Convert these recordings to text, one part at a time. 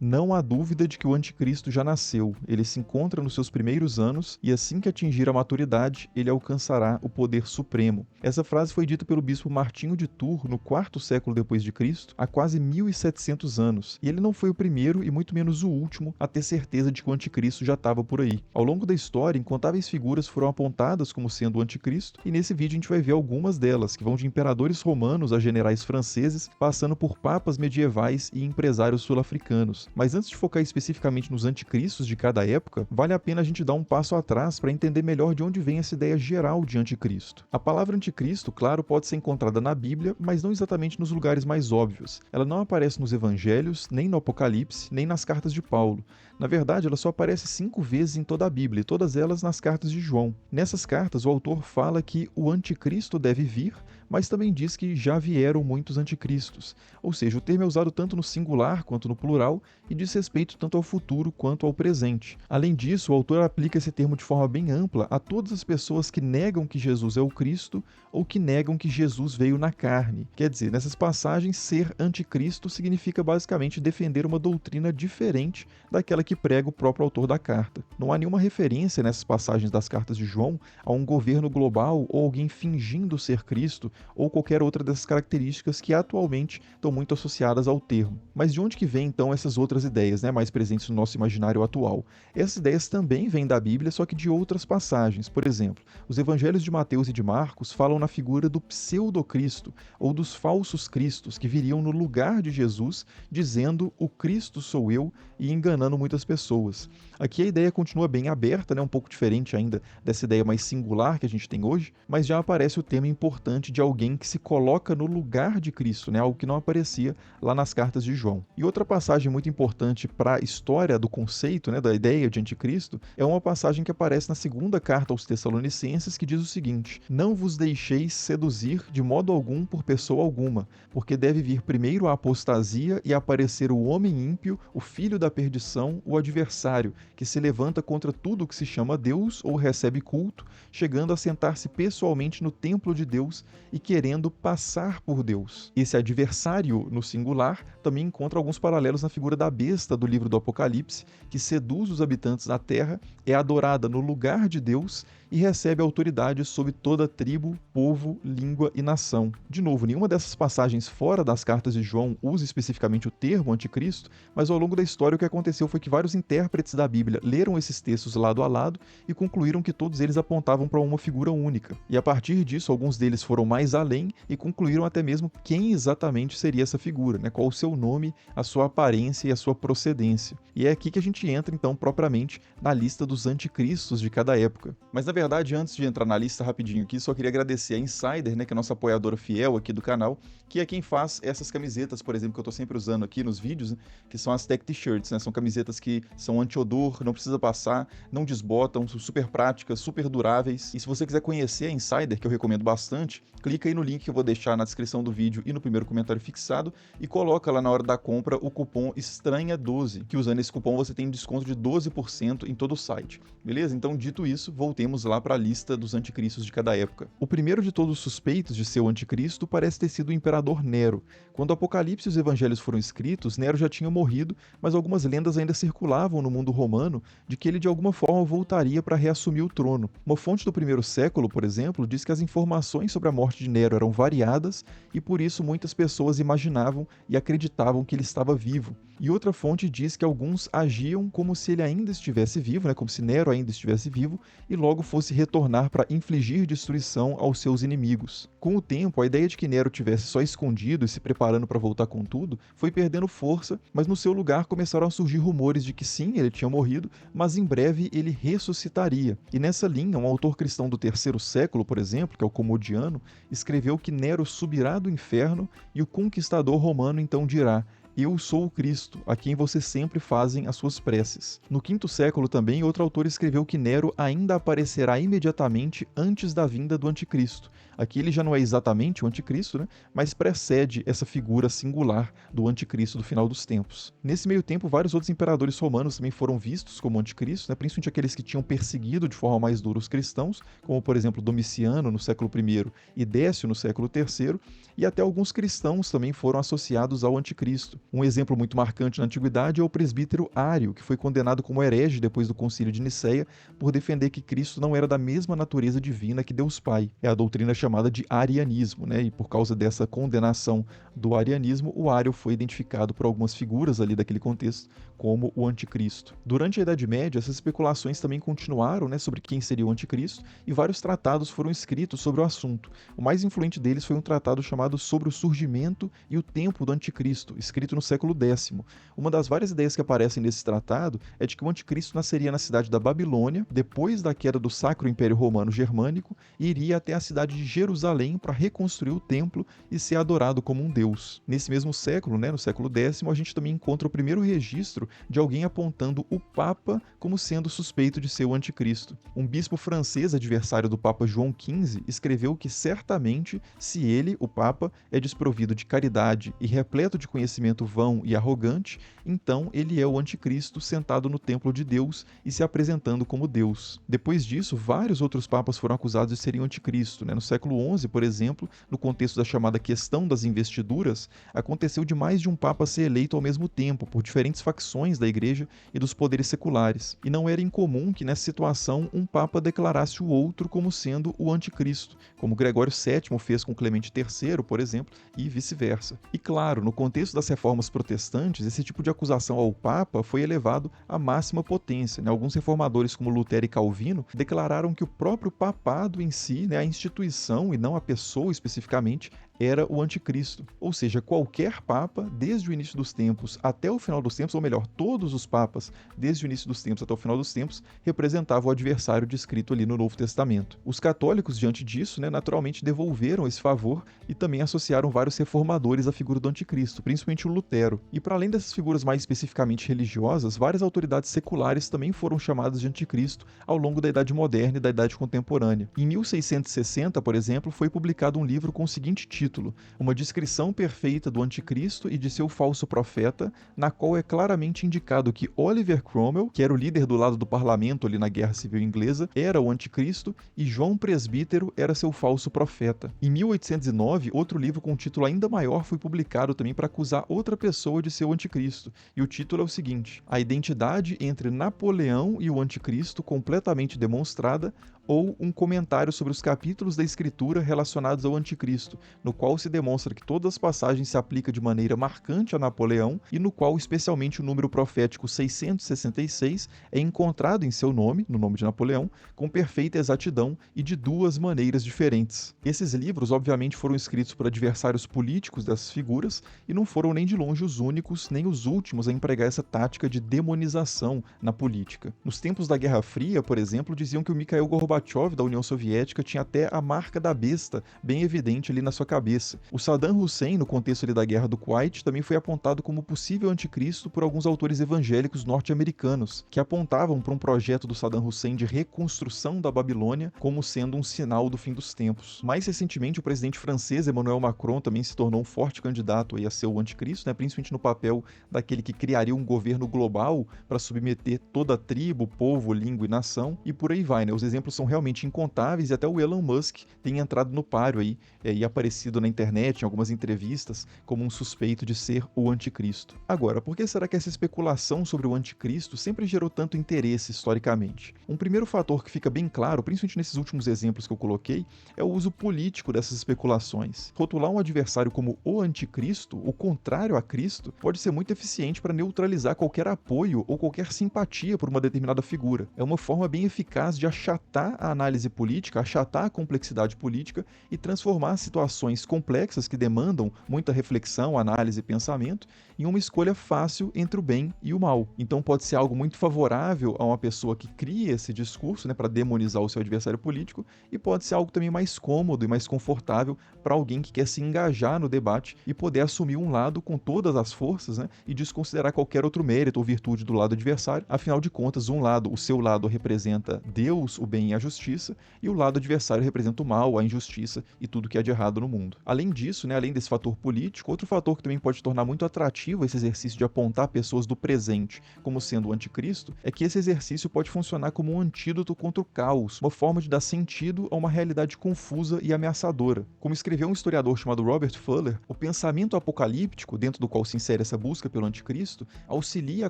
Não há dúvida de que o anticristo já nasceu, ele se encontra nos seus primeiros anos e assim que atingir a maturidade, ele alcançará o poder supremo. Essa frase foi dita pelo bispo Martinho de Tours no quarto século depois de Cristo, há quase 1700 anos, e ele não foi o primeiro e muito menos o último a ter certeza de que o anticristo já estava por aí. Ao longo da história, incontáveis figuras foram apontadas como sendo o anticristo, e nesse vídeo a gente vai ver algumas delas, que vão de imperadores romanos a generais franceses, passando por papas medievais e empresários sul-africanos. Mas antes de focar especificamente nos anticristos de cada época, vale a pena a gente dar um passo atrás para entender melhor de onde vem essa ideia geral de anticristo. A palavra anticristo, claro, pode ser encontrada na Bíblia, mas não exatamente nos lugares mais óbvios. Ela não aparece nos evangelhos, nem no Apocalipse, nem nas cartas de Paulo. Na verdade, ela só aparece 5 vezes em toda a Bíblia, e todas elas nas cartas de João. Nessas cartas, o autor fala que o anticristo deve vir, mas também diz que já vieram muitos anticristos. Ou seja, o termo é usado tanto no singular quanto no plural e diz respeito tanto ao futuro quanto ao presente. Além disso, o autor aplica esse termo de forma bem ampla a todas as pessoas que negam que Jesus é o Cristo ou que negam que Jesus veio na carne. Quer dizer, nessas passagens, ser anticristo significa basicamente defender uma doutrina diferente daquela que prega o próprio autor da carta. Não há nenhuma referência nessas passagens das cartas de João a um governo global ou alguém fingindo ser Cristo ou qualquer outra dessas características que atualmente estão muito associadas ao termo. Mas de onde que vêm então essas outras ideias, mais presentes no nosso imaginário atual? Essas ideias também vêm da Bíblia, só que de outras passagens. Por exemplo, os evangelhos de Mateus e de Marcos falam na figura do pseudo-cristo ou dos falsos cristos que viriam no lugar de Jesus, dizendo o Cristo sou eu e enganando muitas pessoas. Aqui a ideia continua bem aberta, um pouco diferente ainda dessa ideia mais singular que a gente tem hoje, mas já aparece o tema importante de alguém que se coloca no lugar de Cristo, algo que não aparecia lá nas cartas de João. E outra passagem muito importante para a história do conceito, da ideia de anticristo, é uma passagem que aparece na segunda carta aos Tessalonicenses, que diz o seguinte: não vos deixeis seduzir de modo algum por pessoa alguma, porque deve vir primeiro a apostasia e aparecer o homem ímpio, o filho da perdição, o adversário, que se levanta contra tudo o que se chama Deus ou recebe culto, chegando a sentar-se pessoalmente no templo de Deus e querendo passar por Deus. Esse adversário, no singular, também encontra alguns paralelos na figura da besta do livro do Apocalipse, que seduz os habitantes da terra, é adorada no lugar de Deus e recebe autoridade sobre toda tribo, povo, língua e nação. De novo, nenhuma dessas passagens fora das cartas de João usa especificamente o termo anticristo, mas ao longo da história o que aconteceu foi que vários intérpretes da Bíblia leram esses textos lado a lado e concluíram que todos eles apontavam para uma figura única. E a partir disso, alguns deles foram mais além e concluíram até mesmo quem exatamente seria essa figura, qual o seu nome, a sua aparência e a sua procedência. E é aqui que a gente entra então propriamente na lista dos anticristos de cada época. Mas na verdade, antes de entrar na lista rapidinho aqui, só queria agradecer a Insider, que é a nossa apoiadora fiel aqui do canal, que é quem faz essas camisetas, por exemplo, que eu tô sempre usando aqui nos vídeos, que são as Tech T-shirts, São camisetas que são anti-odor, não precisa passar, não desbotam, são super práticas, super duráveis. E se você quiser conhecer a Insider, que eu recomendo bastante, clica aí no link que eu vou deixar na descrição do vídeo e no primeiro comentário fixado e coloca lá na hora da compra o cupom ESTRANHA12, que usando esse cupom você tem desconto de 12% em todo o site. Beleza? Então, dito isso, voltemos lá para a lista dos anticristos de cada época. O primeiro de todos os suspeitos de ser o anticristo parece ter sido o imperador Nero. Quando o Apocalipse e os evangelhos foram escritos, Nero já tinha morrido, mas algumas lendas ainda circulavam no mundo romano de que ele de alguma forma voltaria para reassumir o trono. Uma fonte do primeiro século, por exemplo, diz que as informações sobre a morte de Nero eram variadas e por isso muitas pessoas imaginavam e acreditavam que ele estava vivo. E outra fonte diz que alguns agiam como se ele ainda estivesse vivo, como se Nero ainda estivesse vivo, e logo fosse retornar para infligir destruição aos seus inimigos. Com o tempo, a ideia de que Nero tivesse só escondido e se preparando para voltar com tudo foi perdendo força, mas no seu lugar começaram a surgir rumores de que sim, ele tinha morrido, mas em breve ele ressuscitaria. E nessa linha, um autor cristão do terceiro século, por exemplo, que é o Comodiano, escreveu que Nero subirá do inferno e o conquistador romano então dirá: eu sou o Cristo, a quem vocês sempre fazem as suas preces. No quinto século também, outro autor escreveu que Nero ainda aparecerá imediatamente antes da vinda do anticristo. Aqui ele já não é exatamente o anticristo, mas precede essa figura singular do anticristo do final dos tempos. Nesse meio tempo, vários outros imperadores romanos também foram vistos como anticristo, principalmente aqueles que tinham perseguido de forma mais dura os cristãos, como por exemplo Domiciano no século I e Décio no século III, e até alguns cristãos também foram associados ao anticristo. Um exemplo muito marcante na antiguidade é o presbítero Ário, que foi condenado como herege depois do Concílio de Nicéia por defender que Cristo não era da mesma natureza divina que Deus Pai. É a doutrina chamada de arianismo, né? E por causa dessa condenação do arianismo, o Ário foi identificado por algumas figuras ali daquele contexto como o anticristo. Durante a Idade Média, essas especulações também continuaram, né, sobre quem seria o anticristo, e vários tratados foram escritos sobre o assunto. O mais influente deles foi um tratado chamado Sobre o Surgimento e o Tempo do Anticristo, escrito no século X. Uma das várias ideias que aparecem nesse tratado é de que o anticristo nasceria na cidade da Babilônia, depois da queda do Sacro Império Romano Germânico, e iria até a cidade de Jerusalém para reconstruir o templo e ser adorado como um deus. Nesse mesmo século, né, no século X, a gente também encontra o primeiro registro de alguém apontando o Papa como sendo suspeito de ser o anticristo. Um bispo francês adversário do Papa João XV escreveu que certamente, se ele, o Papa, é desprovido de caridade e repleto de conhecimento vão e arrogante, então ele é o anticristo sentado no templo de Deus e se apresentando como Deus. Depois disso, vários outros papas foram acusados de serem o anticristo, né? No século XI, por exemplo, no contexto da chamada questão das investiduras, aconteceu de mais de um papa ser eleito ao mesmo tempo por diferentes facções da igreja e dos poderes seculares. E não era incomum que nessa situação um papa declarasse o outro como sendo o anticristo, como Gregório VII fez com Clemente III, por exemplo, e vice-versa. E claro, no contexto das reformas protestantes, esse tipo de acusação ao papa foi elevado à máxima potência, né? Alguns reformadores como Lutero e Calvino declararam que o próprio papado em si, né, a instituição e não a pessoa especificamente, era o anticristo. Ou seja, qualquer papa, desde o início dos tempos até o final dos tempos, ou melhor, todos os papas, desde o início dos tempos até o final dos tempos, representavam o adversário descrito ali no Novo Testamento. Os católicos, diante disso, né, naturalmente devolveram esse favor e também associaram vários reformadores à figura do anticristo, principalmente o Lutero. E para além dessas figuras mais especificamente religiosas, várias autoridades seculares também foram chamadas de anticristo ao longo da Idade Moderna e da Idade Contemporânea. Em 1660, por exemplo, foi publicado um livro com o seguinte título: Uma descrição perfeita do anticristo e de seu falso profeta, na qual é claramente indicado que Oliver Cromwell, que era o líder do lado do parlamento ali na Guerra Civil Inglesa, era o anticristo e João Presbítero era seu falso profeta. Em 1809, outro livro com um título ainda maior foi publicado também para acusar outra pessoa de ser o anticristo, e o título é o seguinte: A identidade entre Napoleão e o anticristo completamente demonstrada, ou um comentário sobre os capítulos da Escritura relacionados ao anticristo, no qual se demonstra que todas as passagens se aplicam de maneira marcante a Napoleão e no qual especialmente o número profético 666 é encontrado em seu nome, no nome de Napoleão, com perfeita exatidão e de duas maneiras diferentes. Esses livros obviamente foram escritos por adversários políticos dessas figuras e não foram nem de longe os únicos nem os últimos a empregar essa tática de demonização na política. Nos tempos da Guerra Fria, por exemplo, diziam que o Mikhail Gorbachev da União Soviética tinha até a marca da besta bem evidente ali na sua cabeça. O Saddam Hussein, no contexto ali da Guerra do Kuwait, também foi apontado como possível anticristo por alguns autores evangélicos norte-americanos, que apontavam para um projeto do Saddam Hussein de reconstrução da Babilônia como sendo um sinal do fim dos tempos. Mais recentemente, o presidente francês Emmanuel Macron também se tornou um forte candidato a ser o anticristo, né, principalmente no papel daquele que criaria um governo global para submeter toda a tribo, povo, língua e nação, e por aí vai, né? Os exemplos são realmente incontáveis e até o Elon Musk tem entrado no páreo aí e aparecido na internet, em algumas entrevistas, como um suspeito de ser o anticristo. Agora, por que será que essa especulação sobre o anticristo sempre gerou tanto interesse historicamente? Um primeiro fator que fica bem claro, principalmente nesses últimos exemplos que eu coloquei, é o uso político dessas especulações. Rotular um adversário como o anticristo, o contrário a Cristo, pode ser muito eficiente para neutralizar qualquer apoio ou qualquer simpatia por uma determinada figura. É uma forma bem eficaz de achatar a análise política, achatar a complexidade política e transformar situações complexas que demandam muita reflexão, análise e pensamento em uma escolha fácil entre o bem e o mal. Então pode ser algo muito favorável a uma pessoa que cria esse discurso, né, para demonizar o seu adversário político, e pode ser algo também mais cômodo e mais confortável para alguém que quer se engajar no debate e poder assumir um lado com todas as forças, né, e desconsiderar qualquer outro mérito ou virtude do lado adversário. Afinal de contas, um lado, o seu lado, representa Deus, o bem e a justiça, e o lado adversário representa o mal, a injustiça e tudo que há de errado no mundo. Além disso, né, além desse fator político, outro fator que também pode tornar muito atrativo incentiva esse exercício de apontar pessoas do presente como sendo o anticristo é que esse exercício pode funcionar como um antídoto contra o caos, uma forma de dar sentido a uma realidade confusa e ameaçadora. Como escreveu um historiador chamado Robert Fuller, o pensamento apocalíptico, dentro do qual se insere essa busca pelo anticristo, auxilia a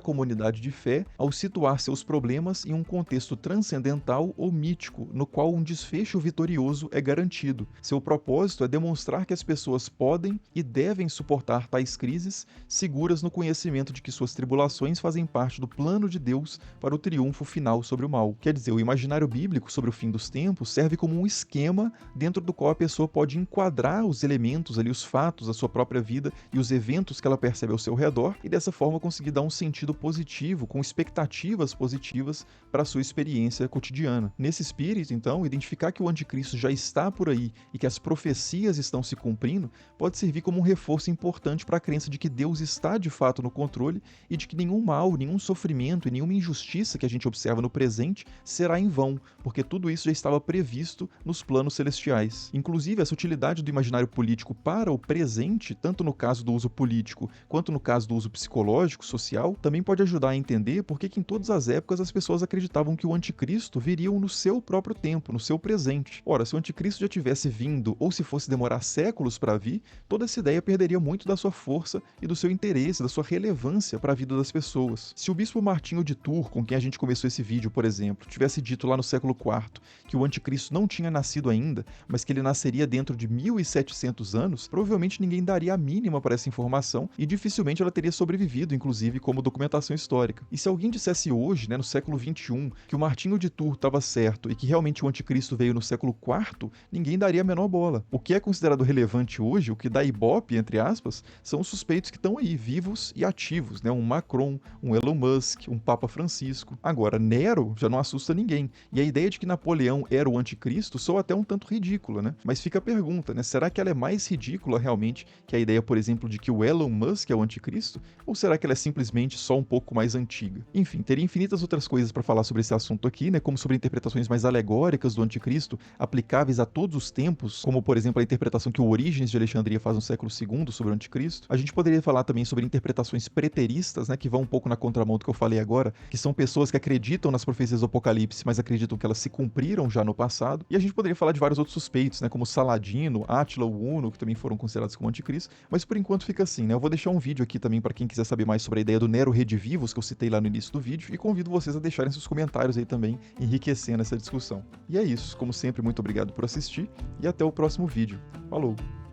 comunidade de fé ao situar seus problemas em um contexto transcendental ou mítico, no qual um desfecho vitorioso é garantido. Seu propósito é demonstrar que as pessoas podem e devem suportar tais crises, seguras no conhecimento de que suas tribulações fazem parte do plano de Deus para o triunfo final sobre o mal. Quer dizer, o imaginário bíblico sobre o fim dos tempos serve como um esquema dentro do qual a pessoa pode enquadrar os elementos ali, os fatos da sua própria vida e os eventos que ela percebe ao seu redor e dessa forma conseguir dar um sentido positivo, com expectativas positivas para a sua experiência cotidiana. Nesse espírito, então, identificar que o anticristo já está por aí e que as profecias estão se cumprindo pode servir como um reforço importante para a crença de que Deus está de fato no controle e de que nenhum mal, nenhum sofrimento e nenhuma injustiça que a gente observa no presente será em vão, porque tudo isso já estava previsto nos planos celestiais. Inclusive, essa utilidade do imaginário político para o presente, tanto no caso do uso político quanto no caso do uso psicológico, social, também pode ajudar a entender por que em todas as épocas as pessoas acreditavam que o anticristo viria no seu próprio tempo, no seu presente. Ora, se o anticristo já tivesse vindo ou se fosse demorar séculos para vir, toda essa ideia perderia muito da sua força e do seu interesse, da sua relevância para a vida das pessoas. Se o bispo Martinho de Tours, com quem a gente começou esse vídeo, por exemplo, tivesse dito lá no século IV que o anticristo não tinha nascido ainda, mas que ele nasceria dentro de 1700 anos, provavelmente ninguém daria a mínima para essa informação e dificilmente ela teria sobrevivido, inclusive, como documentação histórica. E se alguém dissesse hoje, no século XXI, que o Martinho de Tours estava certo e que realmente o anticristo veio no século IV, ninguém daria a menor bola. O que é considerado relevante hoje, o que dá ibope, entre aspas, são os suspeitos que estão aí, vivos e ativos, um Macron, um Elon Musk, um Papa Francisco. Agora, Nero já não assusta ninguém. E a ideia de que Napoleão era o anticristo soa até um tanto ridícula, Mas fica a pergunta, será que ela é mais ridícula realmente que a ideia, por exemplo, de que o Elon Musk é o anticristo? Ou será que ela é simplesmente só um pouco mais antiga? Enfim, teria infinitas outras coisas para falar sobre esse assunto aqui, como sobre interpretações mais alegóricas do anticristo, aplicáveis a todos os tempos, como, por exemplo, a interpretação que o Orígenes de Alexandria faz no século II sobre o anticristo. A gente poderia falar também sobre interpretações preteristas, que vão um pouco na contramão do que eu falei agora, que são pessoas que acreditam nas profecias do Apocalipse, mas acreditam que elas se cumpriram já no passado. E a gente poderia falar de vários outros suspeitos, como Saladino, Átila o Huno, que também foram considerados como anticristo, mas por enquanto fica assim, Eu vou deixar um vídeo aqui também para quem quiser saber mais sobre a ideia do Nero Redivivus, que eu citei lá no início do vídeo, e convido vocês a deixarem seus comentários aí também, enriquecendo essa discussão. E é isso, como sempre, muito obrigado por assistir, e até o próximo vídeo. Falou!